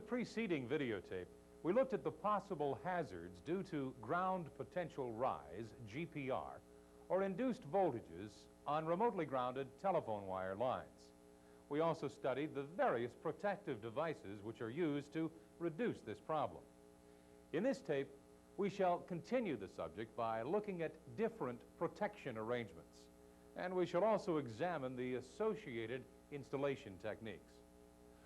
preceding videotape, we looked at the possible hazards due to ground potential rise, GPR, or induced voltages on remotely grounded telephone wire lines. We also studied the various protective devices which are used to reduce this problem. In this tape, we shall continue the subject by looking at different protection arrangements, and we shall also examine the associated installation techniques.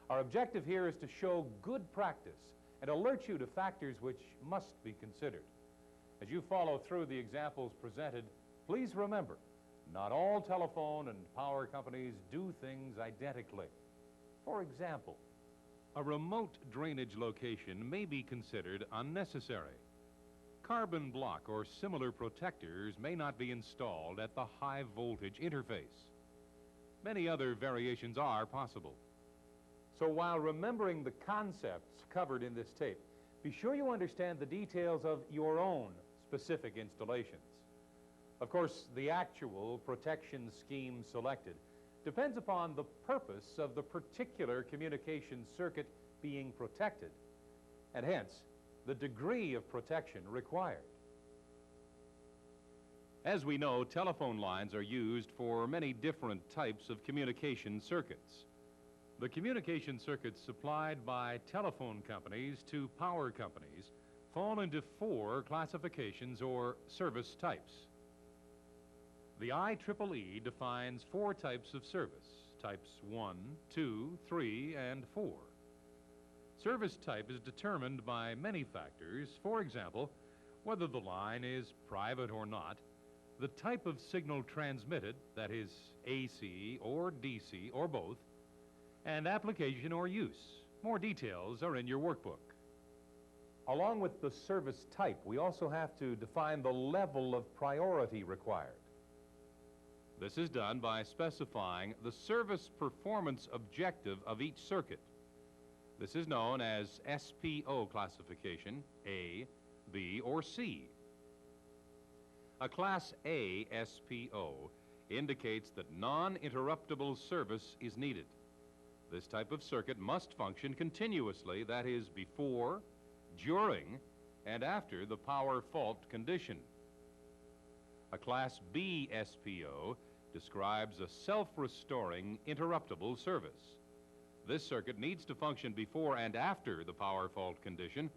Our objective here is to show good practice and alert you to factors which must be considered. As you follow through the examples presented, please remember, not all telephone and power companies do things identically. For example, a remote drainage location may be considered unnecessary. Carbon block or similar protectors may not be installed at the high voltage interface. Many other variations are possible. So while remembering the concepts covered in this tape, be sure you understand the details of your own specific installations. Of course, the actual protection scheme selected depends upon the purpose of the particular communication circuit being protected, and hence, the degree of protection required. As we know, telephone lines are used for many different types of communication circuits. The communication circuits supplied by telephone companies to power companies fall into 4 classifications or service types. The IEEE defines 4 types of service, types 1, 2, 3, and 4. Service type is determined by many factors. For example, whether the line is private or not, the type of signal transmitted, that is AC or DC or both, and application or use. More details are in your workbook. Along with the service type, we also have to define the level of priority required. This is done by specifying the service performance objective of each circuit. This is known as SPO classification, A, B, or C. A Class A SPO indicates that non-interruptible service is needed. This type of circuit must function continuously, that is, before, during, and after the power fault condition. A Class B SPO describes a self-restoring interruptible service. This circuit needs to function before and after the power fault condition,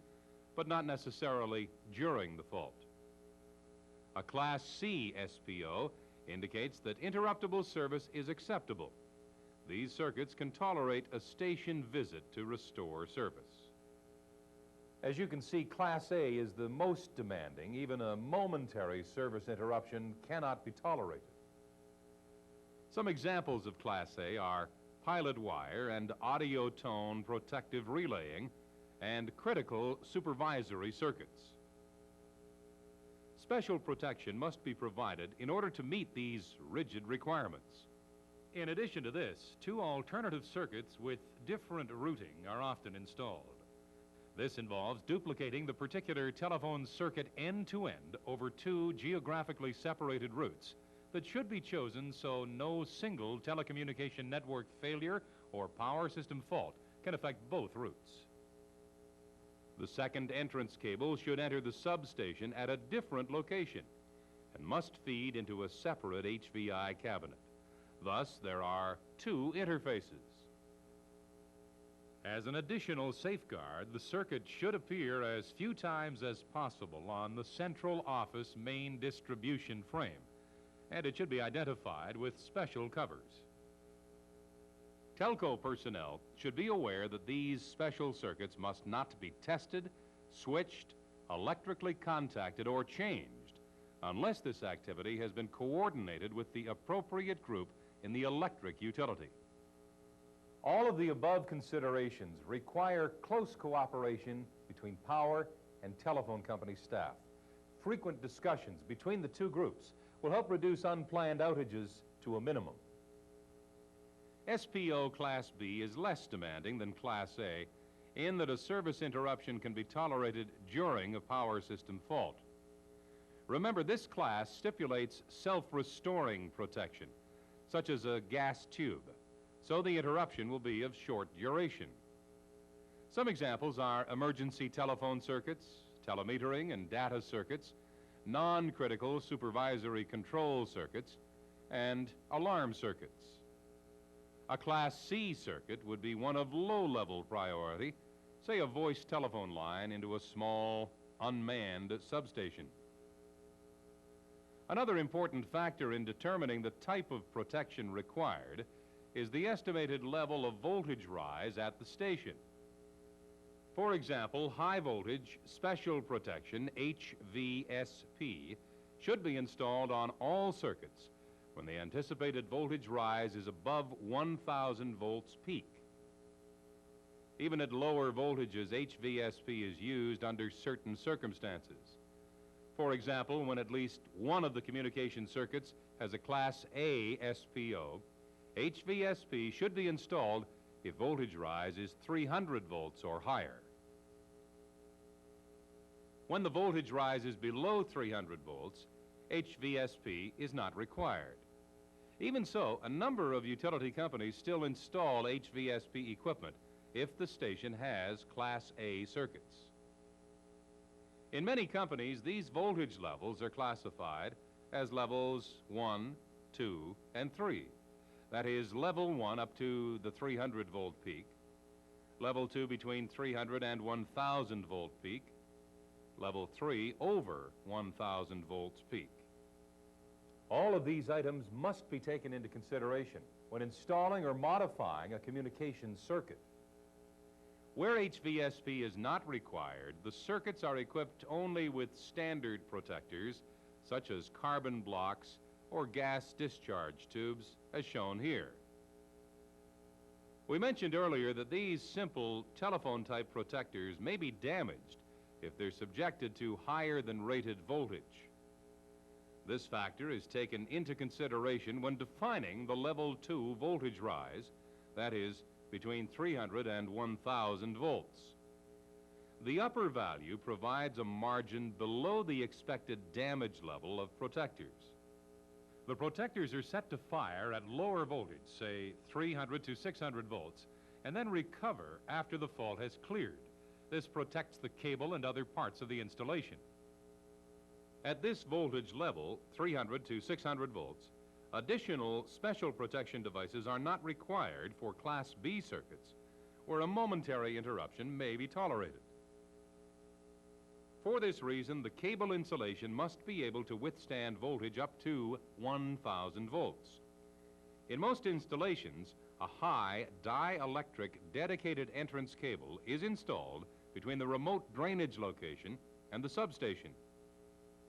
but not necessarily during the fault. A Class C SPO indicates that interruptible service is acceptable. These circuits can tolerate a station visit to restore service. As you can see, Class A is the most demanding. Even a momentary service interruption cannot be tolerated. Some examples of Class A are pilot wire and audio tone protective relaying and critical supervisory circuits. Special protection must be provided in order to meet these rigid requirements. In addition to this, 2 alternative circuits with different routing are often installed. This involves duplicating the particular telephone circuit end-to-end over 2 geographically separated routes that should be chosen so no single telecommunication network failure or power system fault can affect both routes. The second entrance cable should enter the substation at a different location and must feed into a separate HVI cabinet. Thus, there are 2 interfaces. As an additional safeguard, the circuit should appear as few times as possible on the central office main distribution frame, and it should be identified with special covers. Telco personnel should be aware that these special circuits must not be tested, switched, electrically contacted, or changed unless this activity has been coordinated with the appropriate group in the electric utility. All of the above considerations require close cooperation between power and telephone company staff. Frequent discussions between the 2 groups will help reduce unplanned outages to a minimum. SPO Class B is less demanding than Class A in that a service interruption can be tolerated during a power system fault. Remember, this class stipulates self-restoring protection, such as a gas tube, so the interruption will be of short duration. Some examples are emergency telephone circuits, telemetering and data circuits, non-critical supervisory control circuits, and alarm circuits. A Class C circuit would be one of low-level priority, say a voice telephone line into a small, unmanned substation. Another important factor in determining the type of protection required is the estimated level of voltage rise at the station. For example, high voltage special protection, HVSP, should be installed on all circuits when the anticipated voltage rise is above 1,000 volts peak. Even at lower voltages, HVSP is used under certain circumstances. For example, when at least one of the communication circuits has a Class A SPO, HVSP should be installed if voltage rise is 300 volts or higher. When the voltage rise is below 300 volts, HVSP is not required. Even so, a number of utility companies still install HVSP equipment if the station has Class A circuits. In many companies, these voltage levels are classified as levels 1, 2, and 3. That is, level 1 up to the 300 volt peak, level 2 between 300 and 1,000 volt peak, level 3 over 1,000 volts peak. All of these items must be taken into consideration when installing or modifying a communications circuit. Where HVSP is not required, the circuits are equipped only with standard protectors, such as carbon blocks or gas discharge tubes, as shown here. We mentioned earlier that these simple telephone-type protectors may be damaged if they're subjected to higher than rated voltage. This factor is taken into consideration when defining the level 2 voltage rise, that is, between 300 and 1,000 volts. The upper value provides a margin below the expected damage level of protectors. The protectors are set to fire at lower voltage, say 300 to 600 volts, and then recover after the fault has cleared. This protects the cable and other parts of the installation. At this voltage level, 300 to 600 volts, additional special protection devices are not required for Class B circuits, where a momentary interruption may be tolerated. For this reason, the cable insulation must be able to withstand voltage up to 1,000 volts. In most installations, a high dielectric dedicated entrance cable is installed between the remote drainage location and the substation.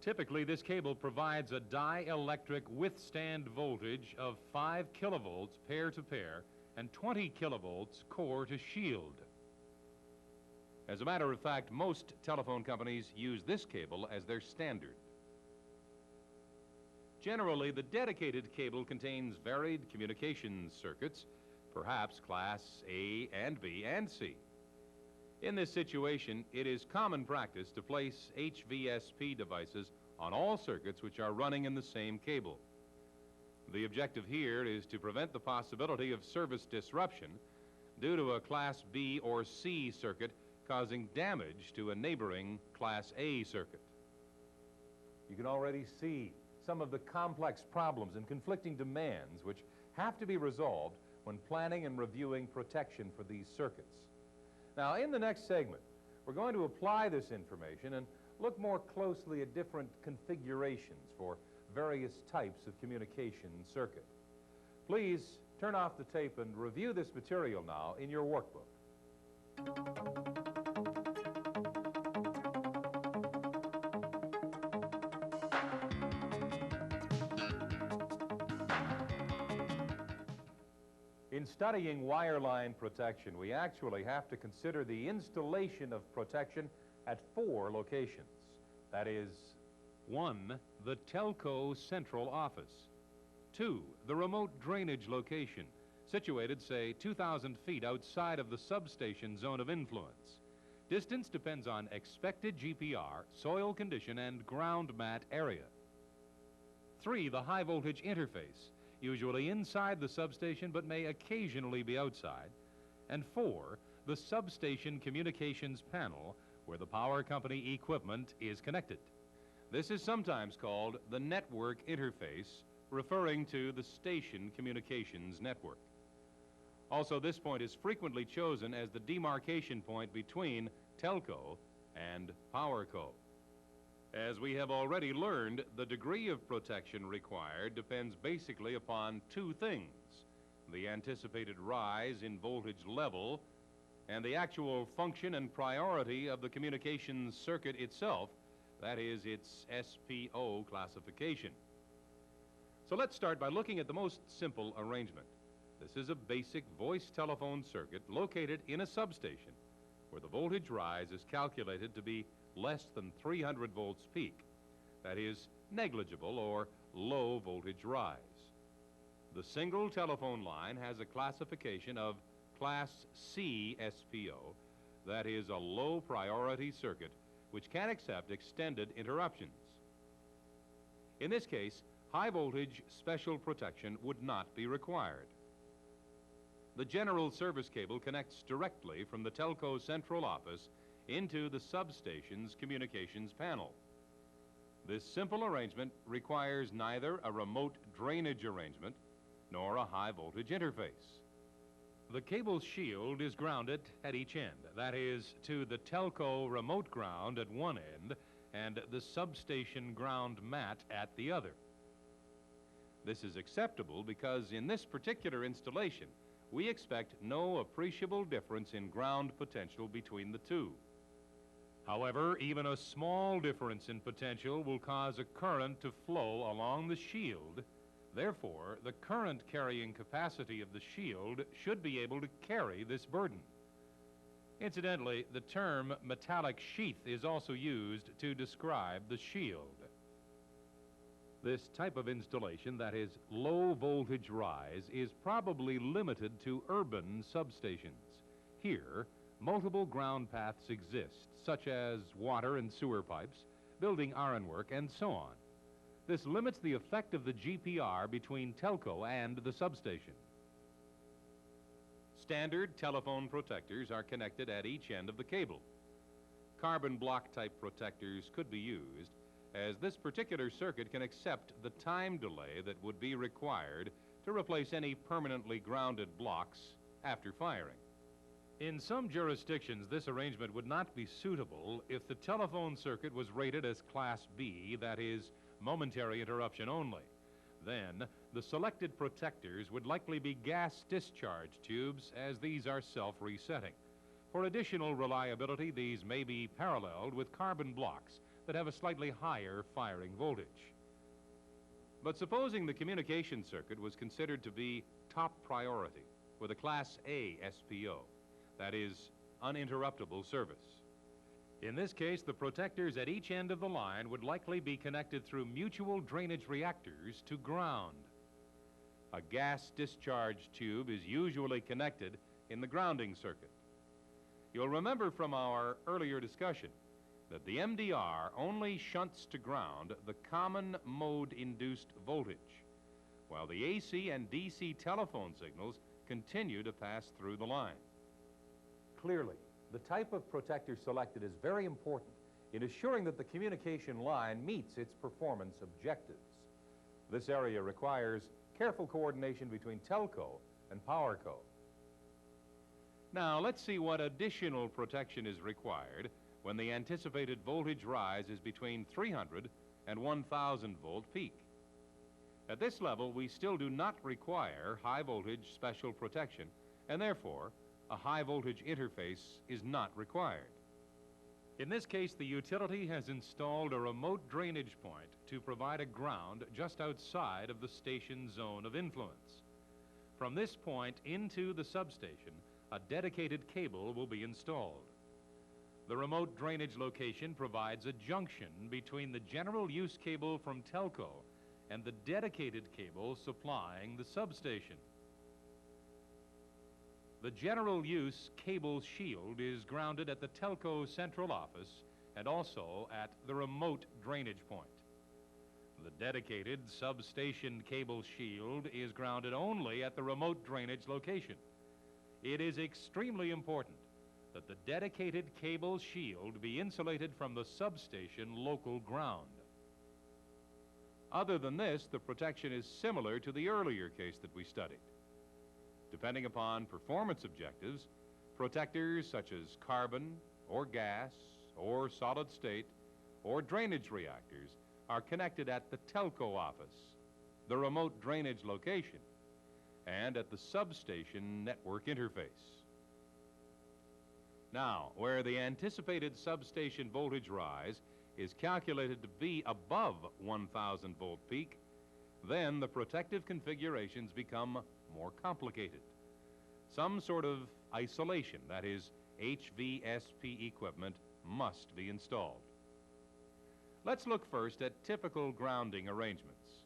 Typically, this cable provides a dielectric withstand voltage of 5 kilovolts pair to pair and 20 kilovolts core to shield. As a matter of fact, most telephone companies use this cable as their standard. Generally, the dedicated cable contains varied communications circuits, perhaps Class A and B and C. In this situation, it is common practice to place HVSP devices on all circuits which are running in the same cable. The objective here is to prevent the possibility of service disruption due to a Class B or C circuit causing damage to a neighboring Class A circuit. You can already see some of the complex problems and conflicting demands which have to be resolved when planning and reviewing protection for these circuits. Now, in the next segment, we're going to apply this information and look more closely at different configurations for various types of communication circuit. Please turn off the tape and review this material now in your workbook. In studying wireline protection, we actually have to consider the installation of protection at 4 locations. That is, 1, the telco central office. 2, the remote drainage location, situated, say, 2,000 feet outside of the substation zone of influence. Distance depends on expected GPR, soil condition, and ground mat area. 3, the high voltage interface, usually inside the substation but may occasionally be outside. And 4, the substation communications panel where the power company equipment is connected. This is sometimes called the network interface, referring to the station communications network. Also, this point is frequently chosen as the demarcation point between telco and powerco. As we have already learned, the degree of protection required depends basically upon two things: the anticipated rise in voltage level and the actual function and priority of the communications circuit itself, that is, its SPO classification. So let's start by looking at the most simple arrangement. This is a basic voice telephone circuit located in a substation where the voltage rise is calculated to be less than 300 volts peak. That is, negligible or low voltage rise. The single telephone line has a classification of Class C SPO, that is a low priority circuit which can accept extended interruptions. In this case, high voltage special protection would not be required. The general service cable connects directly from the telco central office into the substation's communications panel. This simple arrangement requires neither a remote drainage arrangement nor a high voltage interface. The cable shield is grounded at each end, that is, to the telco remote ground at one end and the substation ground mat at the other. This is acceptable because in this particular installation, we expect no appreciable difference in ground potential between the two. However, even a small difference in potential will cause a current to flow along the shield. Therefore, the current carrying capacity of the shield should be able to carry this burden. Incidentally, the term metallic sheath is also used to describe the shield. This type of installation, that is low voltage rise, is probably limited to urban substations. Here, multiple ground paths exist, such as water and sewer pipes, building ironwork, and so on. This limits the effect of the GPR between telco and the substation. Standard telephone protectors are connected at each end of the cable. Carbon block type protectors could be used, as this particular circuit can accept the time delay that would be required to replace any permanently grounded blocks after firing. In some jurisdictions, this arrangement would not be suitable if the telephone circuit was rated as Class B, that is, momentary interruption only. Then, the selected protectors would likely be gas discharge tubes, as these are self-resetting. For additional reliability, these may be paralleled with carbon blocks that have a slightly higher firing voltage. But supposing the communication circuit was considered to be top priority with a Class A SPO, that is, uninterruptible service. In this case, the protectors at each end of the line would likely be connected through mutual drainage reactors to ground. A gas discharge tube is usually connected in the grounding circuit. You'll remember from our earlier discussion that the MDR only shunts to ground the common mode-induced voltage, while the AC and DC telephone signals continue to pass through the line. Clearly, the type of protector selected is very important in assuring that the communication line meets its performance objectives. This area requires careful coordination between telco and powerco. Now, let's see what additional protection is required when the anticipated voltage rise is between 300 and 1,000 volt peak. At this level, we still do not require high voltage special protection, and therefore, a high voltage interface is not required. In this case, the utility has installed a remote drainage point to provide a ground just outside of the station zone of influence. From this point into the substation, a dedicated cable will be installed. The remote drainage location provides a junction between the general use cable from telco and the dedicated cable supplying the substation. The general use cable shield is grounded at the telco central office and also at the remote drainage point. The dedicated substation cable shield is grounded only at the remote drainage location. It is extremely important that the dedicated cable shield be insulated from the substation local ground. Other than this, the protection is similar to the earlier case that we studied. Depending upon performance objectives, protectors such as carbon or gas or solid state or drainage reactors are connected at the telco office, the remote drainage location, and at the substation network interface. Now, where the anticipated substation voltage rise is calculated to be above 1,000 volt peak, then the protective configurations become more complicated. Some sort of isolation, that is, HVSP equipment, must be installed. Let's look first at typical grounding arrangements.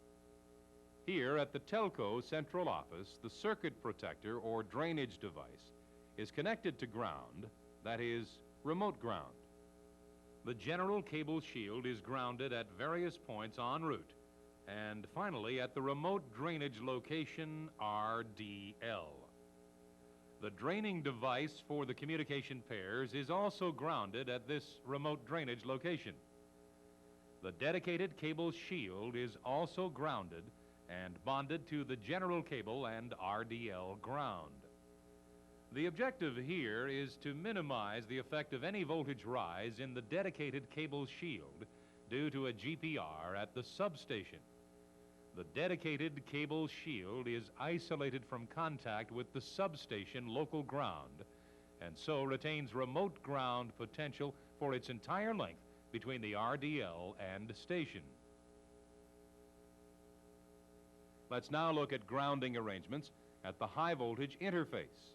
Here at the telco central office, the circuit protector or drainage device is connected to ground, that is, remote ground. The general cable shield is grounded at various points en route, and finally at the remote drainage location, RDL. The draining device for the communication pairs is also grounded at this remote drainage location. The dedicated cable shield is also grounded and bonded to the general cable and RDL ground. The objective here is to minimize the effect of any voltage rise in the dedicated cable shield due to a GPR at the substation. The dedicated cable shield is isolated from contact with the substation local ground and so retains remote ground potential for its entire length between the RDL and station. Let's now look at grounding arrangements at the high voltage interface.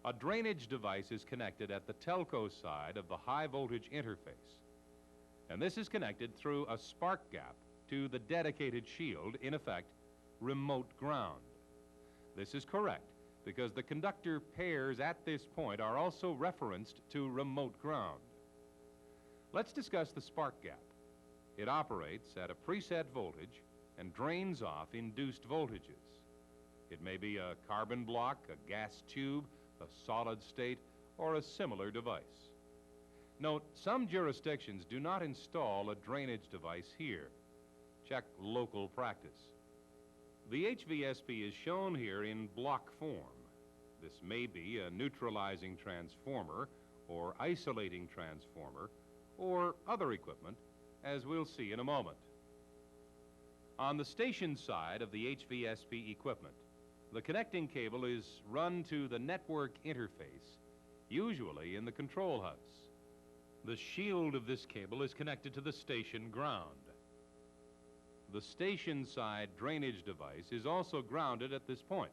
A drainage device is connected at the telco side of the high voltage interface, and this is connected through a spark gap to the dedicated shield, in effect, remote ground. This is correct because the conductor pairs at this point are also referenced to remote ground. Let's discuss the spark gap. It operates at a preset voltage and drains off induced voltages. It may be a carbon block, a gas tube, a solid state, or a similar device. Note, some jurisdictions do not install a drainage device here. Check local practice. The HVSP is shown here in block form. This may be a neutralizing transformer or isolating transformer or other equipment, as we'll see in a moment. On the station side of the HVSP equipment, the connecting cable is run to the network interface, usually in the control huts. The shield of this cable is connected to the station ground. The station side drainage device is also grounded at this point.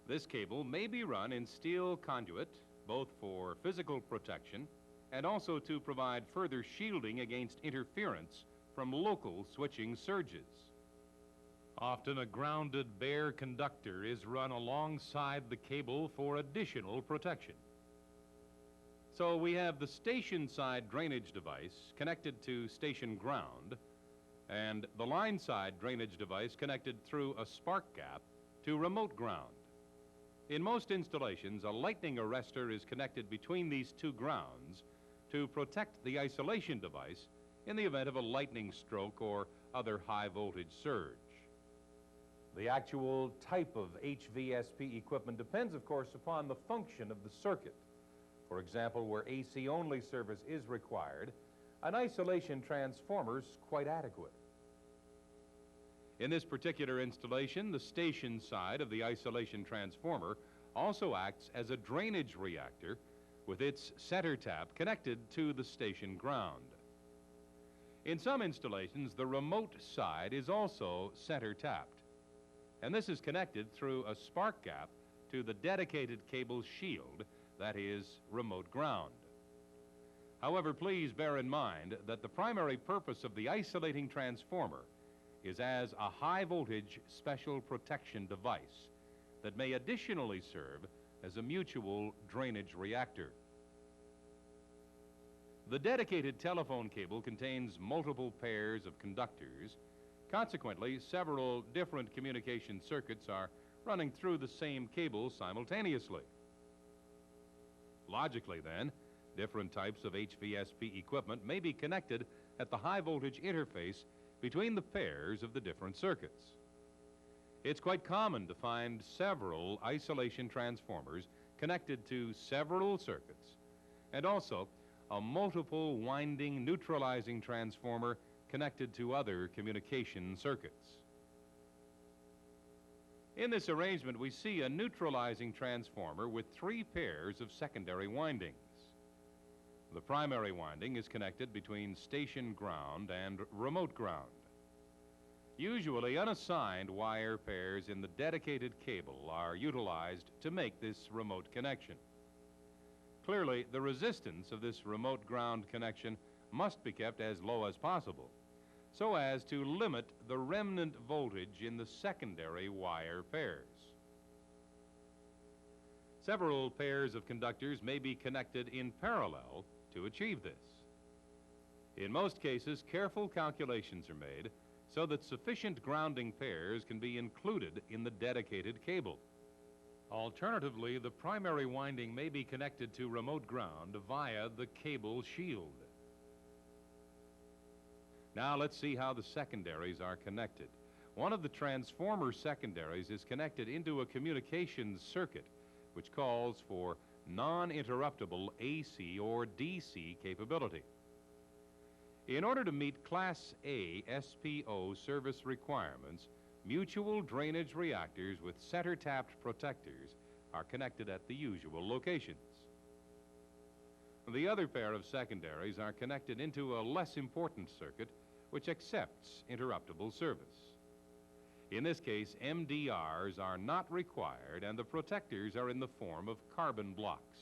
This cable may be run in steel conduit, both for physical protection and also to provide further shielding against interference from local switching surges. Often a grounded bare conductor is run alongside the cable for additional protection. So we have the station side drainage device connected to station ground and the line side drainage device connected through a spark gap to remote ground. In most installations, a lightning arrestor is connected between these two grounds to protect the isolation device in the event of a lightning stroke or other high voltage surge. The actual type of HVSP equipment depends, of course, upon the function of the circuit. For example, where AC-only service is required, an isolation transformer is quite adequate. In this particular installation, the station side of the isolation transformer also acts as a drainage reactor with its center tap connected to the station ground. In some installations, the remote side is also center tapped, and this is connected through a spark gap to the dedicated cable shield, that is, remote ground. However, please bear in mind that the primary purpose of the isolating transformer is as a high voltage special protection device that may additionally serve as a mutual drainage reactor. The dedicated telephone cable contains multiple pairs of conductors. Consequently, several different communication circuits are running through the same cable simultaneously. Logically, then, different types of HVSP equipment may be connected at the high-voltage interface between the pairs of the different circuits. It's quite common to find several isolation transformers connected to several circuits, and also a multiple winding neutralizing transformer connected to other communication circuits. In this arrangement, we see a neutralizing transformer with 3 pairs of secondary windings. The primary winding is connected between station ground and remote ground. Usually, unassigned wire pairs in the dedicated cable are utilized to make this remote connection. Clearly, the resistance of this remote ground connection must be kept as low as possible, so as to limit the remnant voltage in the secondary wire pairs. Several pairs of conductors may be connected in parallel to achieve this. In most cases, careful calculations are made so that sufficient grounding pairs can be included in the dedicated cable. Alternatively, the primary winding may be connected to remote ground via the cable shield. Now let's see how the secondaries are connected. One of the transformer secondaries is connected into a communications circuit, which calls for non-interruptible AC or DC capability. In order to meet Class A SPO service requirements, mutual drainage reactors with center-tapped protectors are connected at the usual locations. The other pair of secondaries are connected into a less important circuit which accepts interruptible service. In this case, MDRs are not required and the protectors are in the form of carbon blocks.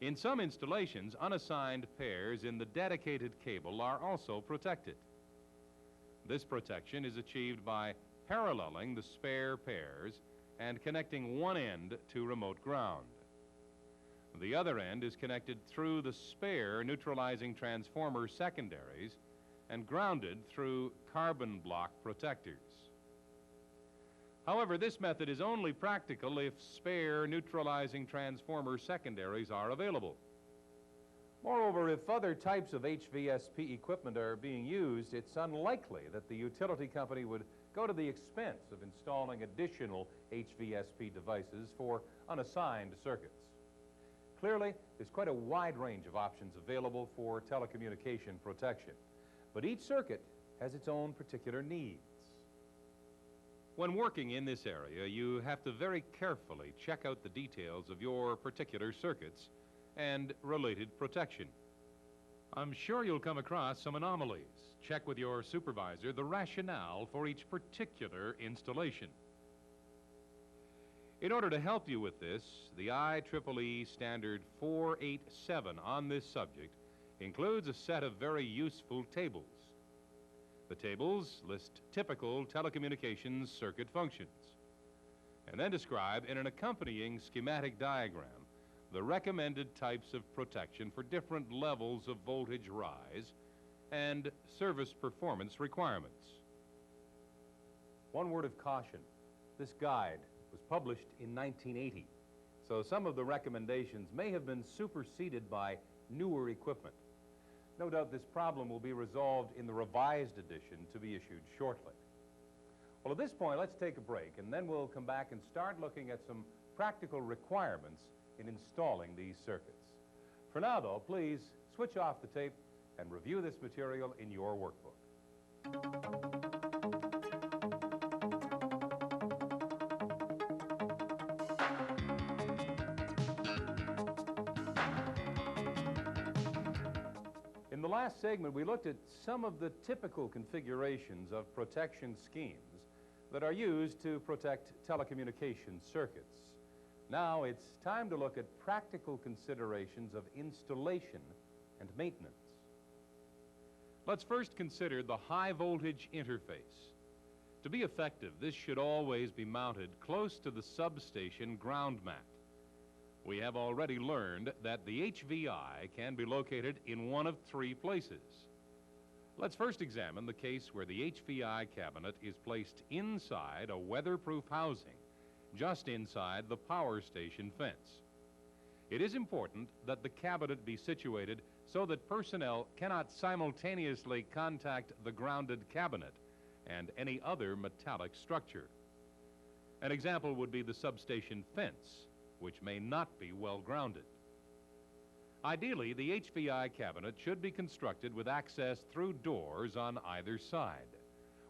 In some installations, unassigned pairs in the dedicated cable are also protected. This protection is achieved by paralleling the spare pairs and connecting one end to remote ground. The other end is connected through the spare neutralizing transformer secondaries and grounded through carbon block protectors. However, this method is only practical if spare neutralizing transformer secondaries are available. Moreover, if other types of HVSP equipment are being used, it's unlikely that the utility company would go to the expense of installing additional HVSP devices for unassigned circuits. Clearly, there's quite a wide range of options available for telecommunication protection, but each circuit has its own particular needs. When working in this area, you have to very carefully check out the details of your particular circuits and related protection. I'm sure you'll come across some anomalies. Check with your supervisor the rationale for each particular installation. In order to help you with this, the IEEE Standard 487 on this subject includes a set of very useful tables. The tables list typical telecommunications circuit functions and then describe in an accompanying schematic diagram the recommended types of protection for different levels of voltage rise and service performance requirements. One word of caution, this guide was published in 1980, so some of the recommendations may have been superseded by newer equipment. No doubt this problem will be resolved in the revised edition to be issued shortly. Well, at this point, let's take a break, and then we'll come back and start looking at some practical requirements in installing these circuits. For now, though, please switch off the tape and review this material in your workbook. In the last segment, we looked at some of the typical configurations of protection schemes that are used to protect telecommunication circuits. Now it's time to look at practical considerations of installation and maintenance. Let's first consider the high voltage interface. To be effective, this should always be mounted close to the substation ground mat. We have already learned that the HVI can be located in one of 3 places. Let's first examine the case where the HVI cabinet is placed inside a weatherproof housing, just inside the power station fence. It is important that the cabinet be situated so that personnel cannot simultaneously contact the grounded cabinet and any other metallic structure. An example would be the substation fence, which may not be well grounded. Ideally, the HVI cabinet should be constructed with access through doors on either side.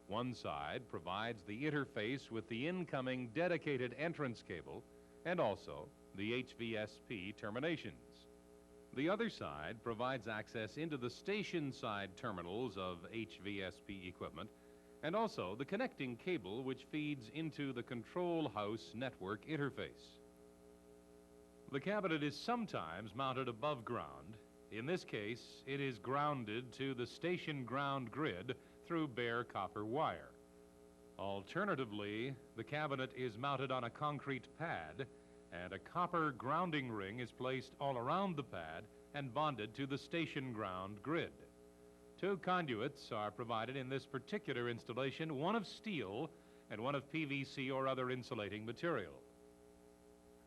One side provides the interface with the incoming dedicated entrance cable and also the HVSP terminations. The other side provides access into the station side terminals of HVSP equipment and also the connecting cable which feeds into the control house network interface. The cabinet is sometimes mounted above ground. In this case, it is grounded to the station ground grid through bare copper wire. Alternatively, the cabinet is mounted on a concrete pad, and a copper grounding ring is placed all around the pad and bonded to the station ground grid. Two conduits are provided in this particular installation, one of steel and one of PVC or other insulating material.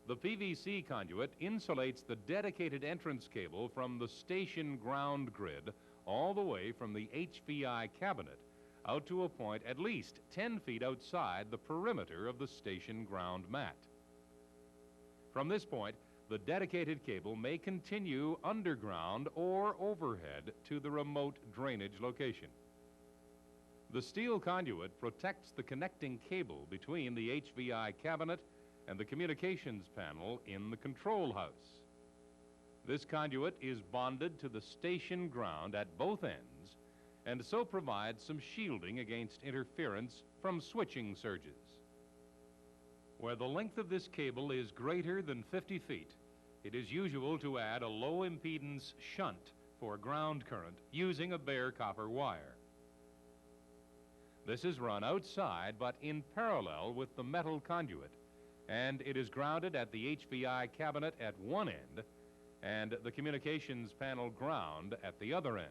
The PVC conduit insulates the dedicated entrance cable from the station ground grid all the way from the HVI cabinet out to a point at least 10 feet outside the perimeter of the station ground mat. From this point, the dedicated cable may continue underground or overhead to the remote drainage location. The steel conduit protects the connecting cable between the HVI cabinet and the communications panel in the control house. This conduit is bonded to the station ground at both ends and so provides some shielding against interference from switching surges. Where the length of this cable is greater than 50 feet, it is usual to add a low impedance shunt for ground current using a bare copper wire. This is run outside but in parallel with the metal conduit, and it is grounded at the HVI cabinet at one end and the communications panel ground at the other end.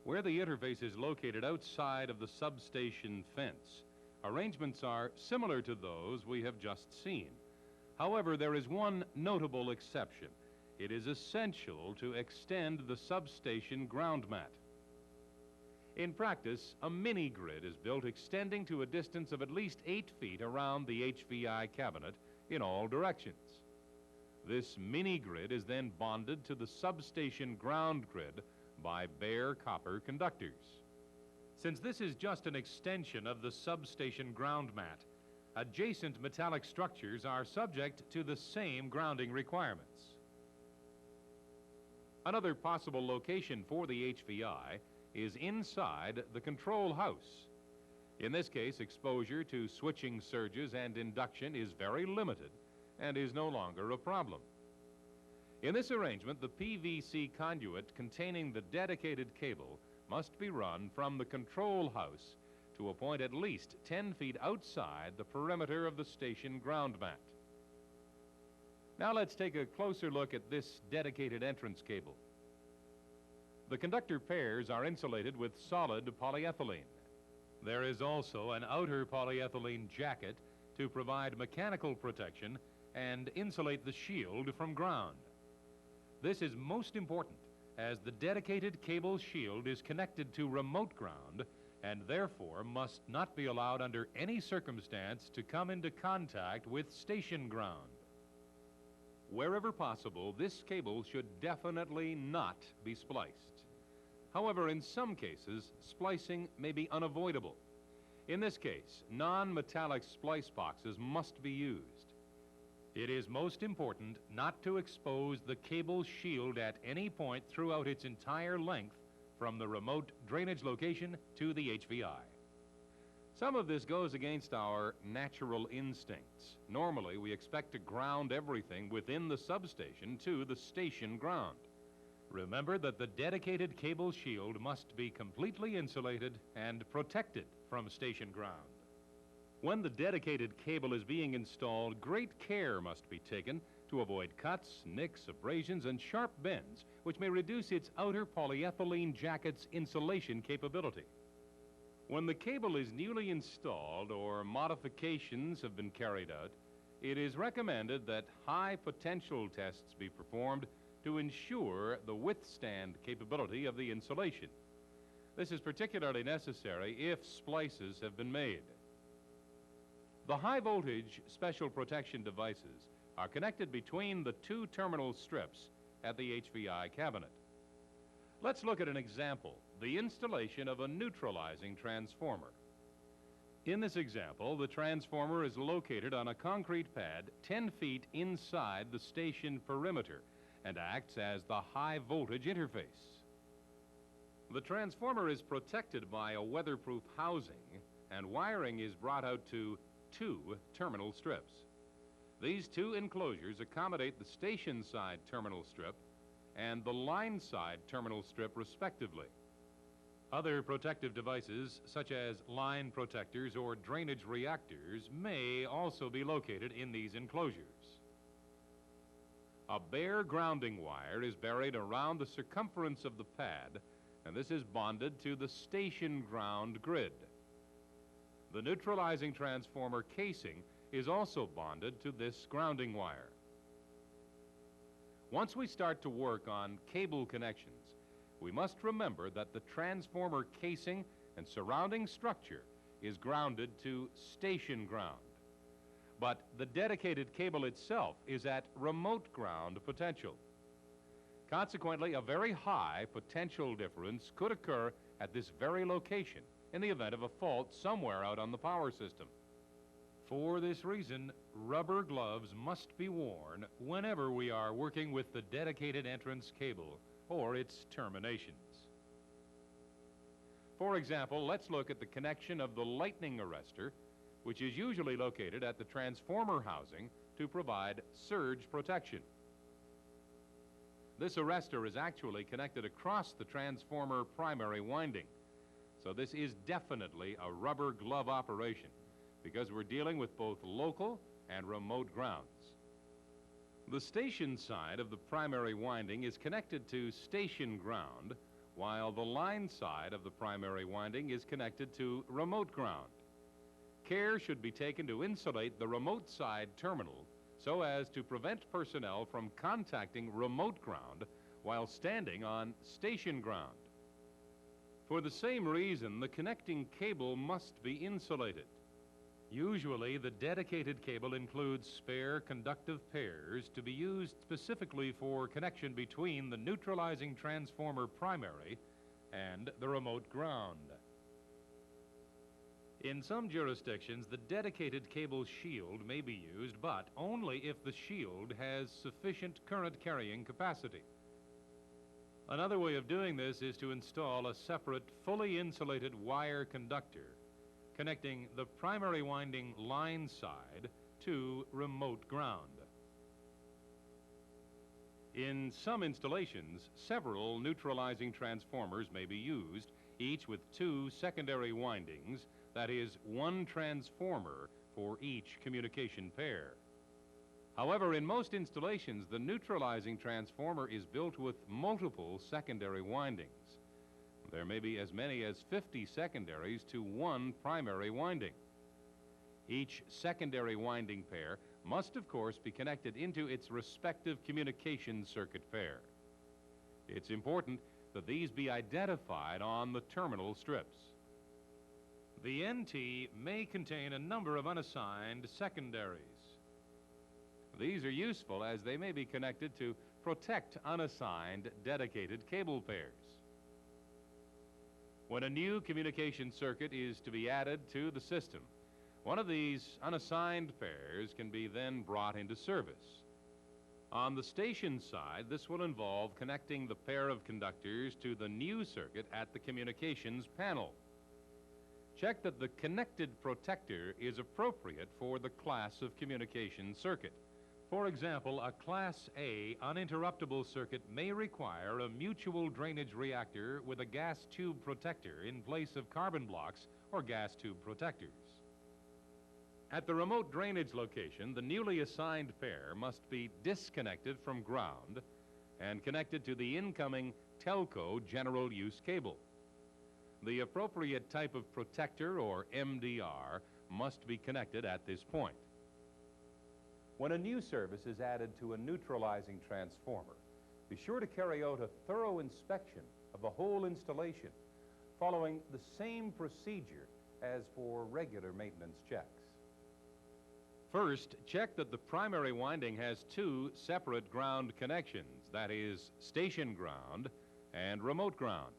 Where the interface is located outside of the substation fence, arrangements are similar to those we have just seen. However, there is one notable exception. It is essential to extend the substation ground mat. In practice, a mini grid is built extending to a distance of at least 8 feet around the HVI cabinet in all directions. This mini grid is then bonded to the substation ground grid by bare copper conductors. Since this is just an extension of the substation ground mat, adjacent metallic structures are subject to the same grounding requirements. Another possible location for the HVI is inside the control house. In this case, exposure to switching surges and induction is very limited and is no longer a problem. In this arrangement, the PVC conduit containing the dedicated cable must be run from the control house to a point at least 10 feet outside the perimeter of the station ground mat. Now let's take a closer look at this dedicated entrance cable. The conductor pairs are insulated with solid polyethylene. There is also an outer polyethylene jacket to provide mechanical protection and insulate the shield from ground. This is most important as the dedicated cable shield is connected to remote ground and therefore must not be allowed under any circumstance to come into contact with station ground. Wherever possible, this cable should definitely not be spliced. However, in some cases, splicing may be unavoidable. In this case, non-metallic splice boxes must be used. It is most important not to expose the cable shield at any point throughout its entire length from the remote drainage location to the HVI. Some of this goes against our natural instincts. Normally, we expect to ground everything within the substation to the station ground. Remember that the dedicated cable shield must be completely insulated and protected from station ground. When the dedicated cable is being installed, great care must be taken to avoid cuts, nicks, abrasions, and sharp bends, which may reduce its outer polyethylene jacket's insulation capability. When the cable is newly installed or modifications have been carried out, it is recommended that high potential tests be performed to ensure the withstand capability of the insulation. This is particularly necessary if splices have been made. The high voltage special protection devices are connected between the two terminal strips at the HVI cabinet. Let's look at an example, the installation of a neutralizing transformer. In this example, the transformer is located on a concrete pad 10 feet inside the station perimeter and acts as the high voltage interface. The transformer is protected by a weatherproof housing, and wiring is brought out to two terminal strips. These two enclosures accommodate the station side terminal strip and the line side terminal strip respectively. Other protective devices, such as line protectors or drainage reactors, may also be located in these enclosures. A bare grounding wire is buried around the circumference of the pad, and this is bonded to the station ground grid. The neutralizing transformer casing is also bonded to this grounding wire. Once we start to work on cable connections, we must remember that the transformer casing and surrounding structure is grounded to station ground. But the dedicated cable itself is at remote ground potential. Consequently, a very high potential difference could occur at this very location in the event of a fault somewhere out on the power system. For this reason, rubber gloves must be worn whenever we are working with the dedicated entrance cable or its terminations. For example, let's look at the connection of the lightning arrestor, which is usually located at the transformer housing to provide surge protection. This arrestor is actually connected across the transformer primary winding, so this is definitely a rubber glove operation because we're dealing with both local and remote grounds. The station side of the primary winding is connected to station ground, while the line side of the primary winding is connected to remote ground. Care should be taken to insulate the remote side terminal so as to prevent personnel from contacting remote ground while standing on station ground. For the same reason, the connecting cable must be insulated. Usually, the dedicated cable includes spare conductive pairs to be used specifically for connection between the neutralizing transformer primary and the remote ground. In some jurisdictions, the dedicated cable shield may be used, but only if the shield has sufficient current carrying capacity. Another way of doing this is to install a separate, fully insulated wire conductor connecting the primary winding line side to remote ground. In some installations, several neutralizing transformers may be used, each with two secondary windings, that is, one transformer for each communication pair. However, in most installations, the neutralizing transformer is built with multiple secondary windings. There may be as many as 50 secondaries to one primary winding. Each secondary winding pair must, of course, be connected into its respective communication circuit pair. It's important that these be identified on the terminal strips. The NT may contain a number of unassigned secondaries. These are useful as they may be connected to protect unassigned dedicated cable pairs. When a new communication circuit is to be added to the system, one of these unassigned pairs can be then brought into service. On the station side, this will involve connecting the pair of conductors to the new circuit at the communications panel. Check that the connected protector is appropriate for the class of communication circuit. For example, a Class A uninterruptible circuit may require a mutual drainage reactor with a gas tube protector in place of carbon blocks or gas tube protectors. At the remote drainage location, the newly assigned pair must be disconnected from ground and connected to the incoming telco general use cable. The appropriate type of protector, or MDR, must be connected at this point. When a new service is added to a neutralizing transformer, be sure to carry out a thorough inspection of the whole installation, following the same procedure as for regular maintenance checks. First, check that the primary winding has two separate ground connections, that is, station ground and remote ground.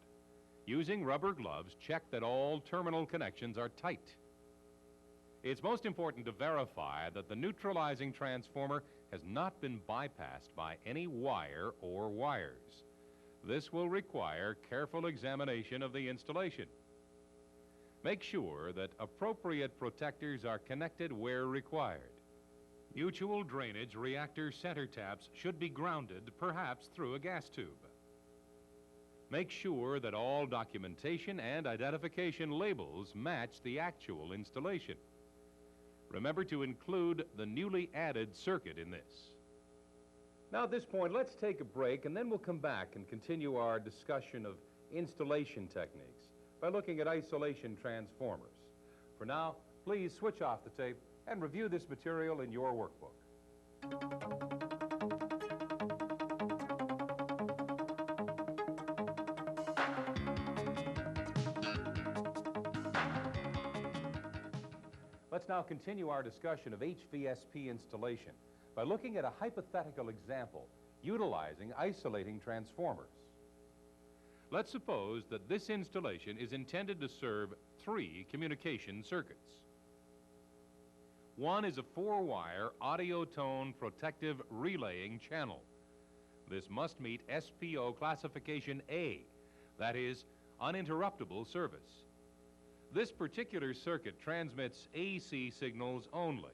Using rubber gloves, check that all terminal connections are tight. It's most important to verify that the neutralizing transformer has not been bypassed by any wire or wires. This will require careful examination of the installation. Make sure that appropriate protectors are connected where required. Mutual drainage reactor center taps should be grounded, perhaps through a gas tube. Make sure that all documentation and identification labels match the actual installation. Remember to include the newly added circuit in this. Now at this point, let's take a break, and then we'll come back and continue our discussion of installation techniques by looking at isolation transformers. For now, please switch off the tape and review this material in your workbook. Let's now continue our discussion of HVSP installation by looking at a hypothetical example utilizing isolating transformers. Let's suppose that this installation is intended to serve three communication circuits. One is a 4-wire audio tone protective relaying channel. This must meet SPO classification A, that is, uninterruptible service. This particular circuit transmits AC signals only.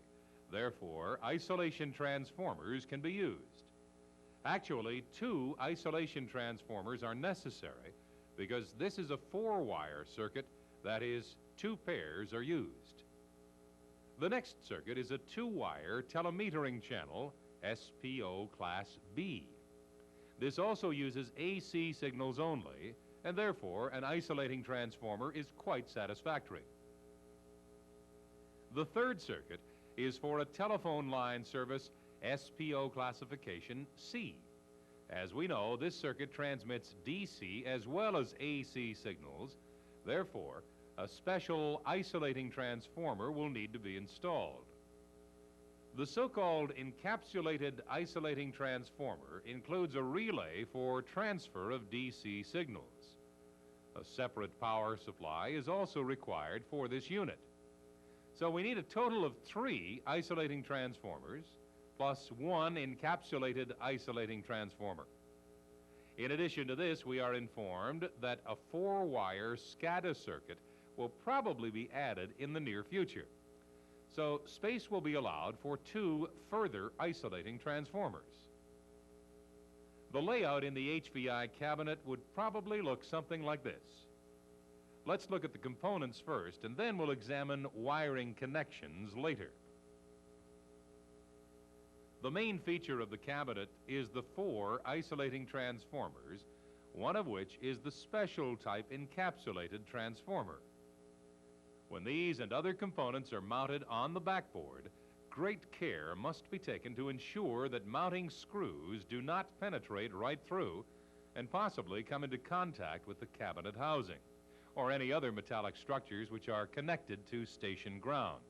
Therefore, isolation transformers can be used. Actually, 2 isolation transformers are necessary because this is a 4-wire circuit, that is, 2 pairs are used. The next circuit is a 2-wire telemetering channel, SPO Class B. This also uses AC signals only, and therefore an isolating transformer is quite satisfactory. The third circuit is for a telephone line service, SPO classification C. As we know, this circuit transmits DC as well as AC signals. Therefore, a special isolating transformer will need to be installed. The so-called encapsulated isolating transformer includes a relay for transfer of DC signals. A separate power supply is also required for this unit. So we need a total of 3 isolating transformers plus 1 encapsulated isolating transformer. In addition to this, we are informed that a 4-wire SCADA circuit will probably be added in the near future. So space will be allowed for 2 further isolating transformers. The layout in the HVI cabinet would probably look something like this. Let's look at the components first, and then we'll examine wiring connections later. The main feature of the cabinet is the 4 isolating transformers, one of which is the special type encapsulated transformer. When these and other components are mounted on the backboard, great care must be taken to ensure that mounting screws do not penetrate right through and possibly come into contact with the cabinet housing or any other metallic structures which are connected to station ground.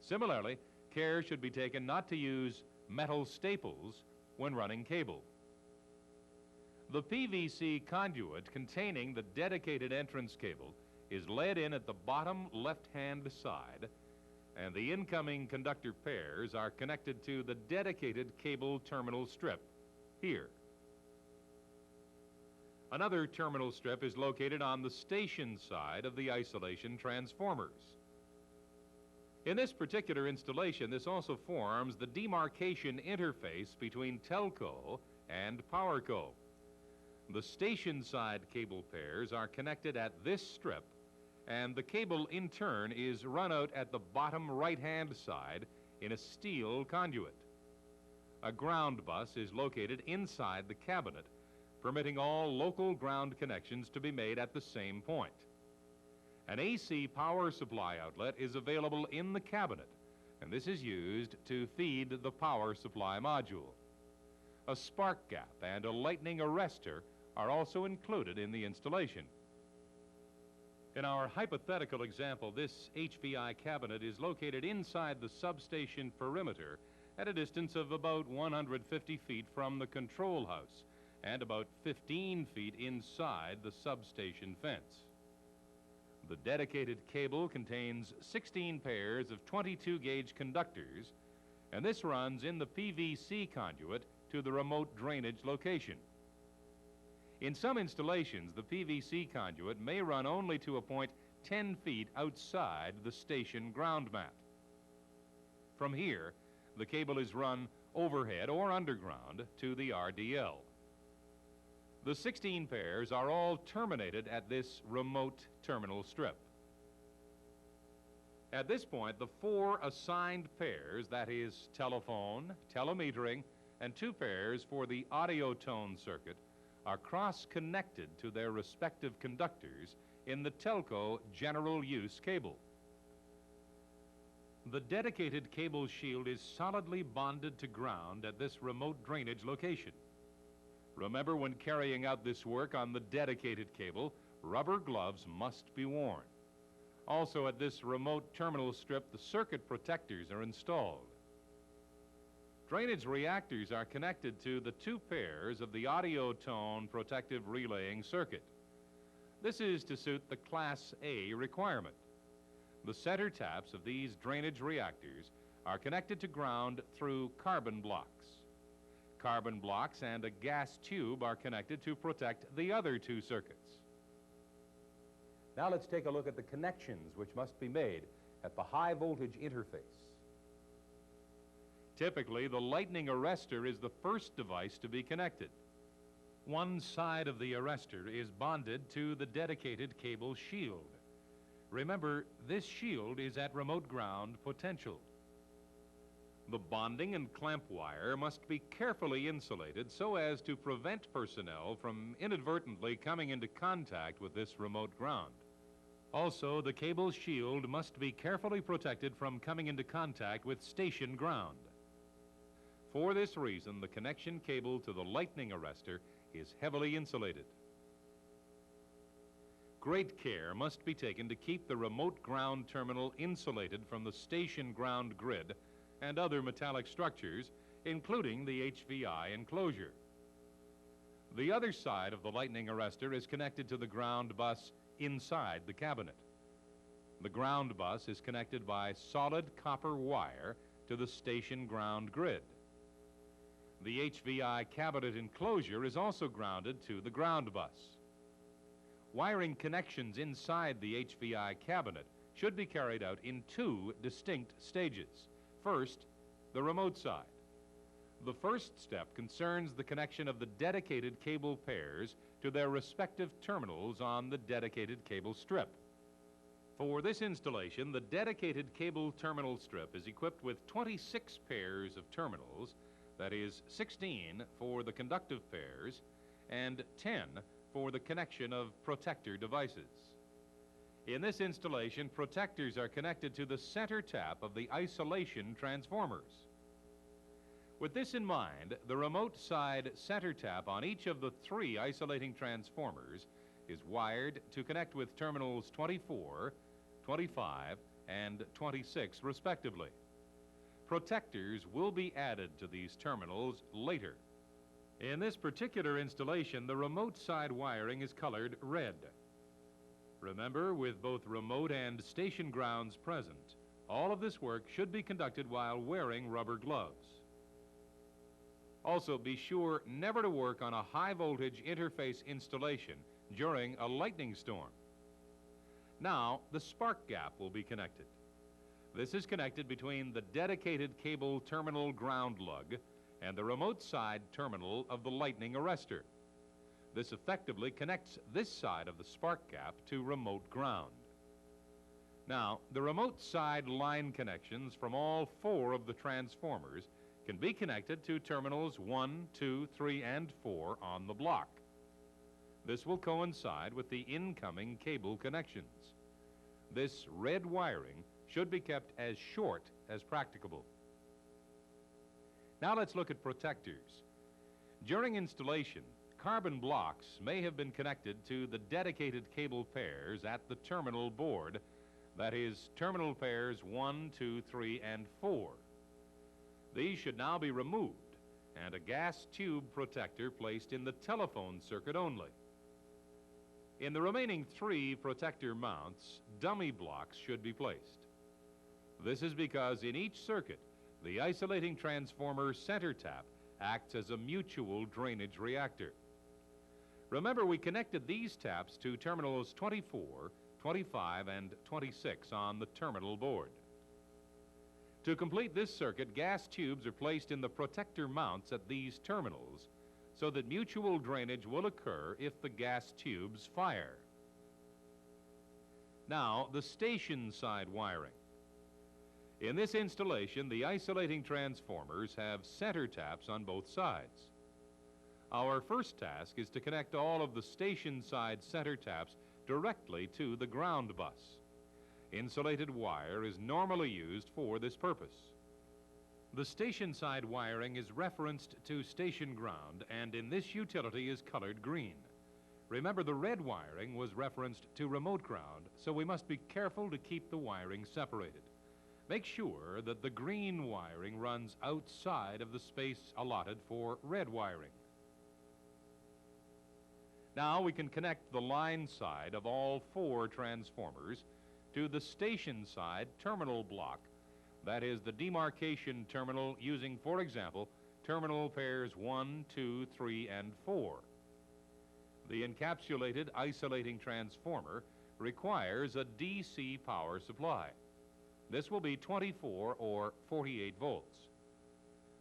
Similarly, care should be taken not to use metal staples when running cable. The PVC conduit containing the dedicated entrance cable is led in at the bottom left-hand side, and the incoming conductor pairs are connected to the dedicated cable terminal strip here. Another terminal strip is located on the station side of the isolation transformers. In this particular installation, this also forms the demarcation interface between telco and powerco. The station side cable pairs are connected at this strip, and the cable in turn is run out at the bottom right-hand side in a steel conduit. A ground bus is located inside the cabinet, permitting all local ground connections to be made at the same point. An AC power supply outlet is available in the cabinet, and this is used to feed the power supply module. A spark gap and a lightning arrestor are also included in the installation. In our hypothetical example, this HVI cabinet is located inside the substation perimeter at a distance of about 150 feet from the control house and about 15 feet inside the substation fence. The dedicated cable contains 16 pairs of 22-gauge conductors, and this runs in the PVC conduit to the remote drainage location. In some installations, the PVC conduit may run only to a point 10 feet outside the station ground mat. From here, the cable is run overhead or underground to the RDL. The 16 pairs are all terminated at this remote terminal strip. At this point, the 4 assigned pairs, that is telephone, telemetering, and 2 pairs for the audio tone circuit, are cross-connected to their respective conductors in the telco general use cable. The dedicated cable shield is solidly bonded to ground at this remote drainage location. Remember, when carrying out this work on the dedicated cable, rubber gloves must be worn. Also, at this remote terminal strip, the circuit protectors are installed. Drainage reactors are connected to the 2 pairs of the audio tone protective relaying circuit. This is to suit the Class A requirement. The center taps of these drainage reactors are connected to ground through carbon blocks. Carbon blocks and a gas tube are connected to protect the other 2 circuits. Now let's take a look at the connections which must be made at the high voltage interface. Typically, the lightning arrestor is the first device to be connected. One side of the arrestor is bonded to the dedicated cable shield. Remember, this shield is at remote ground potential. The bonding and clamp wire must be carefully insulated so as to prevent personnel from inadvertently coming into contact with this remote ground. Also, the cable shield must be carefully protected from coming into contact with station ground. For this reason, the connection cable to the lightning arrestor is heavily insulated. Great care must be taken to keep the remote ground terminal insulated from the station ground grid and other metallic structures, including the HVI enclosure. The other side of the lightning arrestor is connected to the ground bus inside the cabinet. The ground bus is connected by solid copper wire to the station ground grid. The HVI cabinet enclosure is also grounded to the ground bus. Wiring connections inside the HVI cabinet should be carried out in 2 distinct stages. First, the remote side. The first step concerns the connection of the dedicated cable pairs to their respective terminals on the dedicated cable strip. For this installation, the dedicated cable terminal strip is equipped with 26 pairs of terminals, that is 16 for the conductive pairs and 10 for the connection of protector devices. In this installation, protectors are connected to the center tap of the isolation transformers. With this in mind, the remote side center tap on each of the 3 isolating transformers is wired to connect with terminals 24, 25, and 26 respectively. Protectors will be added to these terminals later. In this particular installation, the remote side wiring is colored red. Remember, with both remote and station grounds present, all of this work should be conducted while wearing rubber gloves. Also, be sure never to work on a high voltage interface installation during a lightning storm. Now, the spark gap will be connected. This is connected between the dedicated cable terminal ground lug and the remote side terminal of the lightning arrestor. This effectively connects this side of the spark gap to remote ground. Now, the remote side line connections from all 4 of the transformers can be connected to terminals 1, 2, 3, and 4 on the block. This will coincide with the incoming cable connections. This red wiring should be kept as short as practicable. Now let's look at protectors. During installation, carbon blocks may have been connected to the dedicated cable pairs at the terminal board, that is, terminal pairs 1, 2, 3, and 4. These should now be removed and a gas tube protector placed in the telephone circuit only. In the remaining 3 protector mounts, dummy blocks should be placed. This is because in each circuit, the isolating transformer center tap acts as a mutual drainage reactor. Remember, we connected these taps to terminals 24, 25, and 26 on the terminal board. To complete this circuit, gas tubes are placed in the protector mounts at these terminals so that mutual drainage will occur if the gas tubes fire. Now, the station side wiring. In this installation, the isolating transformers have center taps on both sides. Our first task is to connect all of the station side center taps directly to the ground bus. Insulated wire is normally used for this purpose. The station side wiring is referenced to station ground, and in this utility is colored green. Remember, the red wiring was referenced to remote ground, so we must be careful to keep the wiring separated. Make sure that the green wiring runs outside of the space allotted for red wiring. Now we can connect the line side of all 4 transformers to the station side terminal block, that is the demarcation terminal using, for example, terminal pairs 1, 2, 3, and 4. The encapsulated isolating transformer requires a DC power supply. This will be 24 or 48 volts.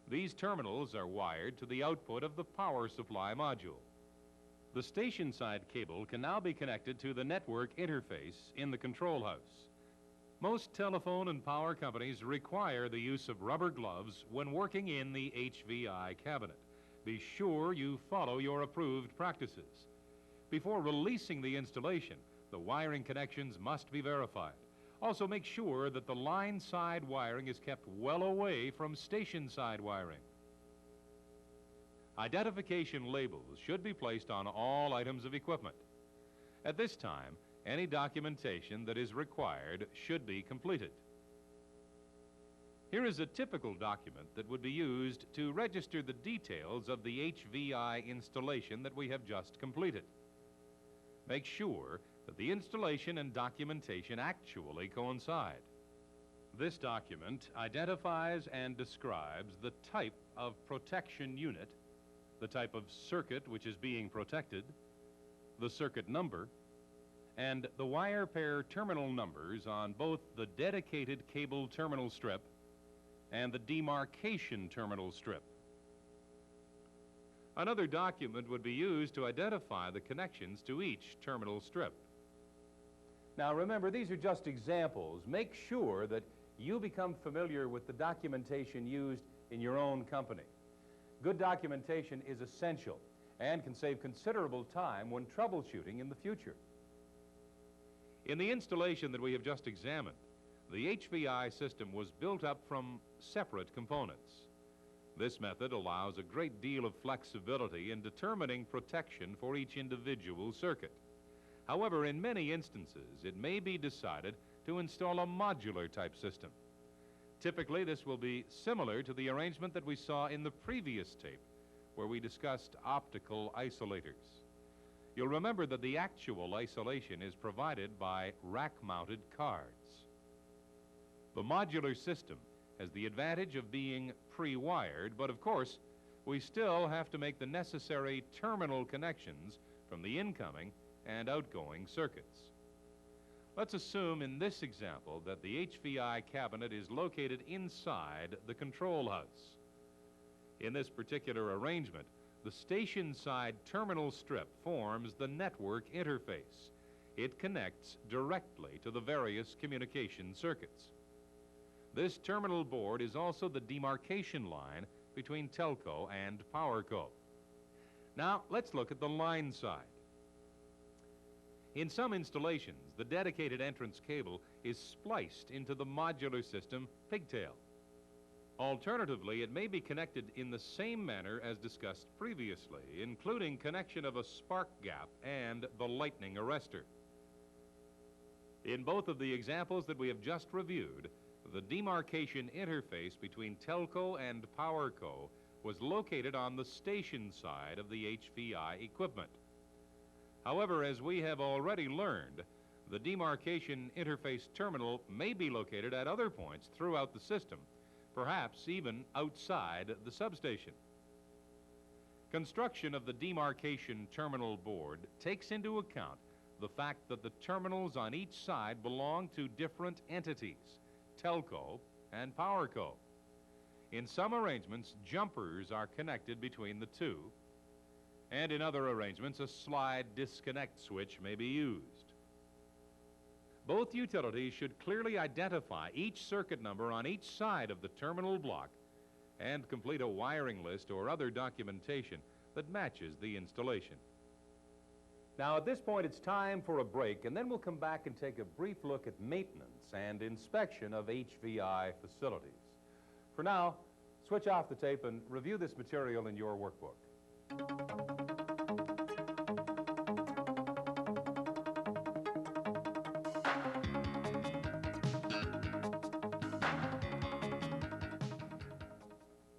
These terminals are wired to the output of the power supply module. The station side cable can now be connected to the network interface in the control house. Most telephone and power companies require the use of rubber gloves when working in the HVI cabinet. Be sure you follow your approved practices. Before releasing the installation, the wiring connections must be verified. Also, make sure that the line side wiring is kept well away from station side wiring. Identification labels should be placed on all items of equipment. At this time, any documentation that is required should be completed. Here is a typical document that would be used to register the details of the HVI installation that we have just completed. Make sure that the installation and documentation actually coincide. This document identifies and describes the type of protection unit, the type of circuit which is being protected, the circuit number, and the wire pair terminal numbers on both the dedicated cable terminal strip and the demarcation terminal strip. Another document would be used to identify the connections to each terminal strip. Now remember, these are just examples. Make sure that you become familiar with the documentation used in your own company. Good documentation is essential and can save considerable time when troubleshooting in the future. In the installation that we have just examined, the HVI system was built up from separate components. This method allows a great deal of flexibility in determining protection for each individual circuit. However, in many instances, it may be decided to install a modular type system. Typically, this will be similar to the arrangement that we saw in the previous tape, where we discussed optical isolators. You'll remember that the actual isolation is provided by rack-mounted cards. The modular system has the advantage of being pre-wired, but of course, we still have to make the necessary terminal connections from the incoming and outgoing circuits. Let's assume in this example that the HVI cabinet is located inside the control house. In this particular arrangement, the station side terminal strip forms the network interface. It connects directly to the various communication circuits. This terminal board is also the demarcation line between telco and PowerCo. Now, let's look at the line side. In some installations, the dedicated entrance cable is spliced into the modular system pigtail. Alternatively, it may be connected in the same manner as discussed previously, including connection of a spark gap and the lightning arrestor. In both of the examples that we have just reviewed, the demarcation interface between telco and PowerCo was located on the station side of the HVI equipment. However, as we have already learned, the demarcation interface terminal may be located at other points throughout the system, perhaps even outside the substation. Construction of the demarcation terminal board takes into account the fact that the terminals on each side belong to different entities, telco and PowerCo. In some arrangements, jumpers are connected between the two, and in other arrangements, a slide disconnect switch may be used. Both utilities should clearly identify each circuit number on each side of the terminal block and complete a wiring list or other documentation that matches the installation. Now, at this point, it's time for a break, and then we'll come back and take a brief look at maintenance and inspection of HVI facilities. For now, switch off the tape and review this material in your workbook.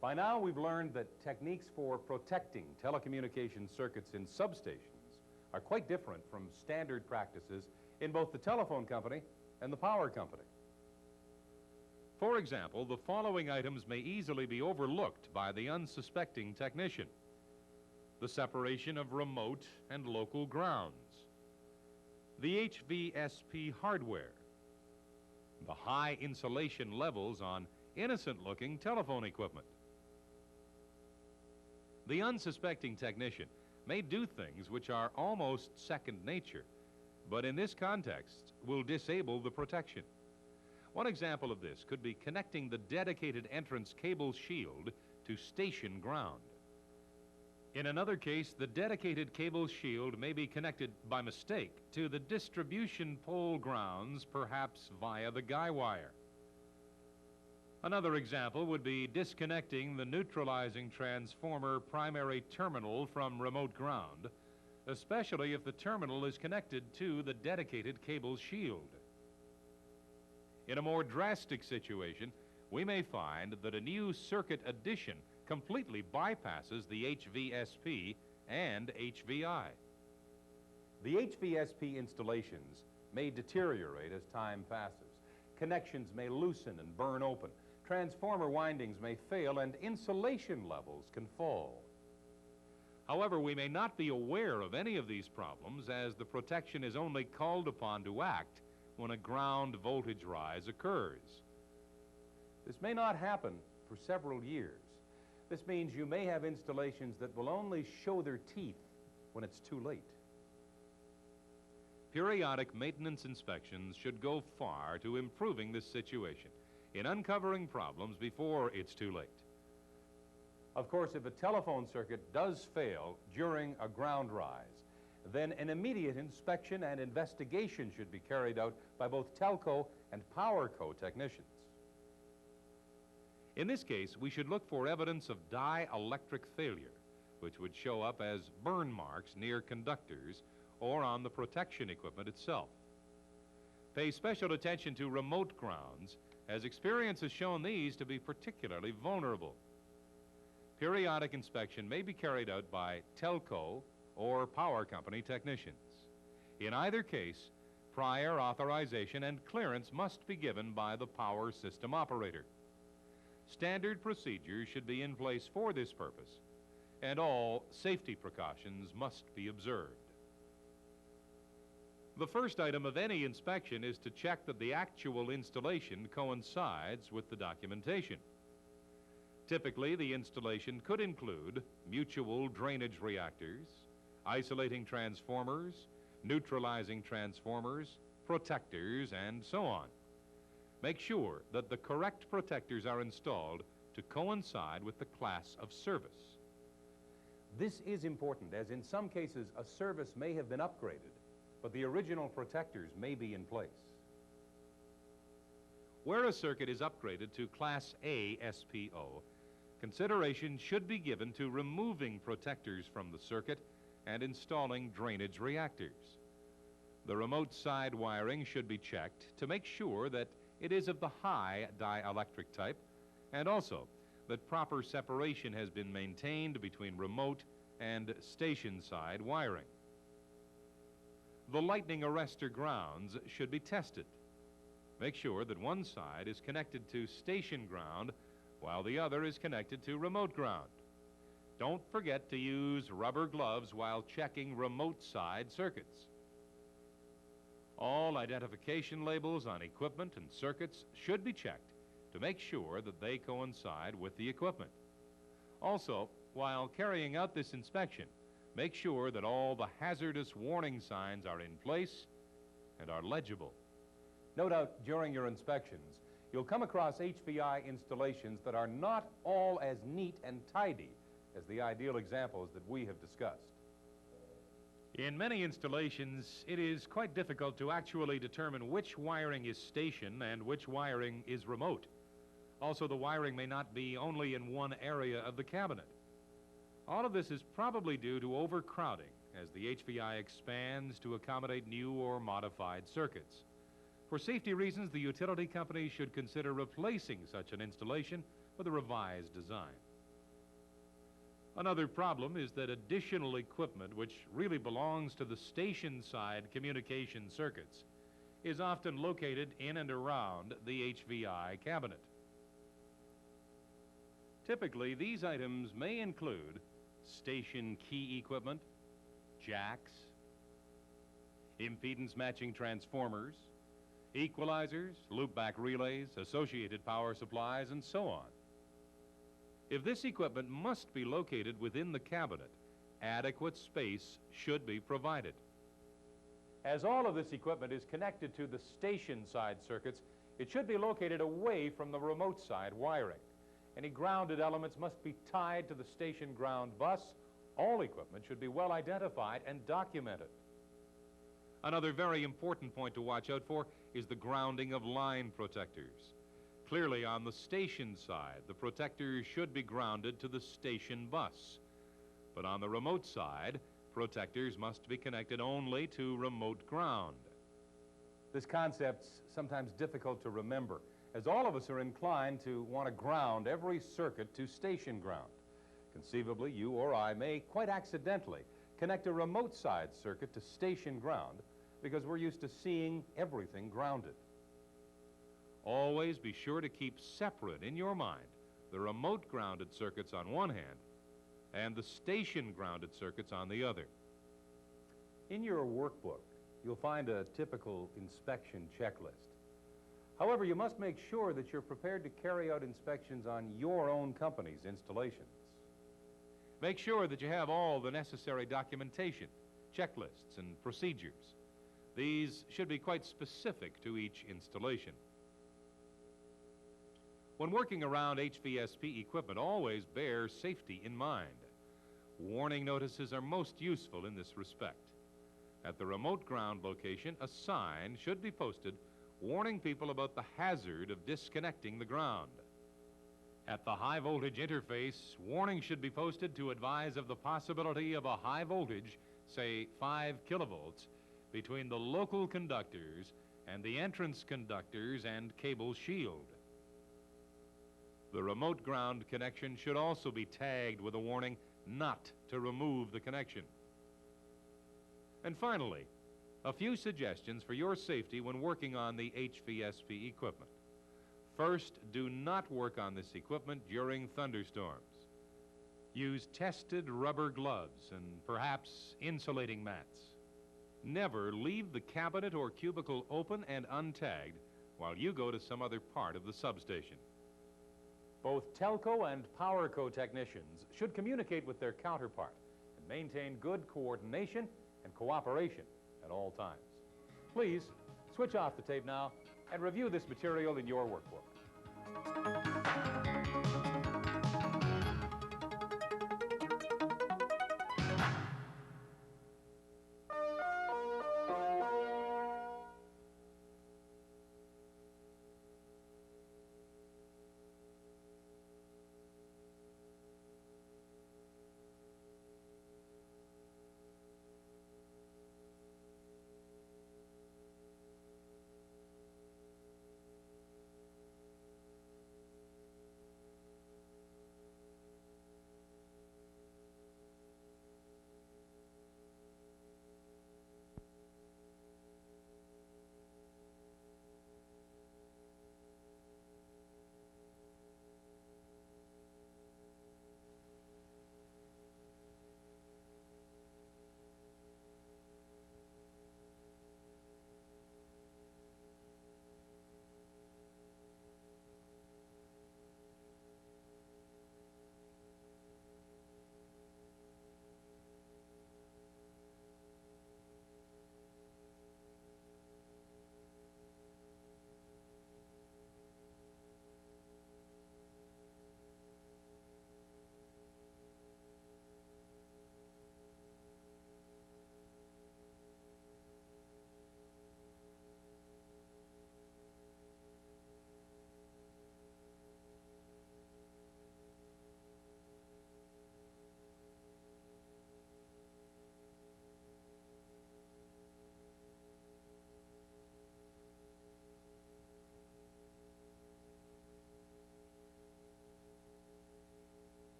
By now, we've learned that techniques for protecting telecommunications circuits in substations are quite different from standard practices in both the telephone company and the power company. For example, the following items may easily be overlooked by the unsuspecting technician: the separation of remote and local grounds, the HVSP hardware, the high insulation levels on innocent-looking telephone equipment. The unsuspecting technician may do things which are almost second nature, but in this context will disable the protection. One example of this could be connecting the dedicated entrance cable shield to station ground. In another case, the dedicated cable shield may be connected by mistake to the distribution pole grounds, perhaps via the guy wire. Another example would be disconnecting the neutralizing transformer primary terminal from remote ground, especially if the terminal is connected to the dedicated cable shield. In a more drastic situation, we may find that a new circuit addition completely bypasses the HVSP and HVI. The HVSP installations may deteriorate as time passes. Connections may loosen and burn open. Transformer windings may fail, and insulation levels can fall. However, we may not be aware of any of these problems, as the protection is only called upon to act when a ground voltage rise occurs. This may not happen for several years. This means you may have installations that will only show their teeth when it's too late. Periodic maintenance inspections should go far to improving this situation, in uncovering problems before it's too late. Of course, if a telephone circuit does fail during a ground rise, then an immediate inspection and investigation should be carried out by both telco and PowerCo technicians. In this case, we should look for evidence of dielectric failure, which would show up as burn marks near conductors or on the protection equipment itself. Pay special attention to remote grounds, as experience has shown these to be particularly vulnerable. Periodic inspection may be carried out by telco or power company technicians. In either case, prior authorization and clearance must be given by the power system operator. Standard procedures should be in place for this purpose, and all safety precautions must be observed. The first item of any inspection is to check that the actual installation coincides with the documentation. Typically, the installation could include mutual drainage reactors, isolating transformers, neutralizing transformers, protectors, and so on. Make sure that the correct protectors are installed to coincide with the class of service. This is important, as in some cases a service may have been upgraded, but the original protectors may be in place. Where a circuit is upgraded to Class A SPO, consideration should be given to removing protectors from the circuit and installing drainage reactors. The remote side wiring should be checked to make sure that it is of the high dielectric type, and also that proper separation has been maintained between remote and station side wiring. The lightning arrestor grounds should be tested. Make sure that one side is connected to station ground while the other is connected to remote ground. Don't forget to use rubber gloves while checking remote side circuits. All identification labels on equipment and circuits should be checked to make sure that they coincide with the equipment. Also, while carrying out this inspection, make sure that all the hazardous warning signs are in place and are legible. No doubt during your inspections, you'll come across HVI installations that are not all as neat and tidy as the ideal examples that we have discussed. In many installations, it is quite difficult to actually determine which wiring is station and which wiring is remote. Also, the wiring may not be only in one area of the cabinet. All of this is probably due to overcrowding as the HVI expands to accommodate new or modified circuits. For safety reasons, the utility company should consider replacing such an installation with a revised design. Another problem is that additional equipment, which really belongs to the station-side communication circuits, is often located in and around the HVI cabinet. Typically, these items may include station key equipment, jacks, impedance matching transformers, equalizers, loopback relays, associated power supplies, and so on. If this equipment must be located within the cabinet, adequate space should be provided. As all of this equipment is connected to the station side circuits, it should be located away from the remote side wiring. Any grounded elements must be tied to the station ground bus. All equipment should be well identified and documented. Another very important point to watch out for is the grounding of line protectors. Clearly, on the station side, the protectors should be grounded to the station bus. But on the remote side, protectors must be connected only to remote ground. This concept's sometimes difficult to remember, as all of us are inclined to want to ground every circuit to station ground. Conceivably, you or I may quite accidentally connect a remote side circuit to station ground because we're used to seeing everything grounded. Always be sure to keep separate in your mind the remote grounded circuits on one hand and the station grounded circuits on the other. In your workbook, you'll find a typical inspection checklist. However, you must make sure that you're prepared to carry out inspections on your own company's installations. Make sure that you have all the necessary documentation, checklists, and procedures. These should be quite specific to each installation. When working around HVSP equipment, always bear safety in mind. Warning notices are most useful in this respect. At the remote ground location, a sign should be posted warning people about the hazard of disconnecting the ground. At the high voltage interface, warning should be posted to advise of the possibility of a high voltage, say 5 kilovolts, between the local conductors and the entrance conductors and cable shield. The remote ground connection should also be tagged with a warning not to remove the connection. And finally, a few suggestions for your safety when working on the HVSP equipment. First, do not work on this equipment during thunderstorms. Use tested rubber gloves and perhaps insulating mats. Never leave the cabinet or cubicle open and untagged while you go to some other part of the substation. Both telco and PowerCo technicians should communicate with their counterpart and maintain good coordination and cooperation at all times. Please switch off the tape now and review this material in your workbook.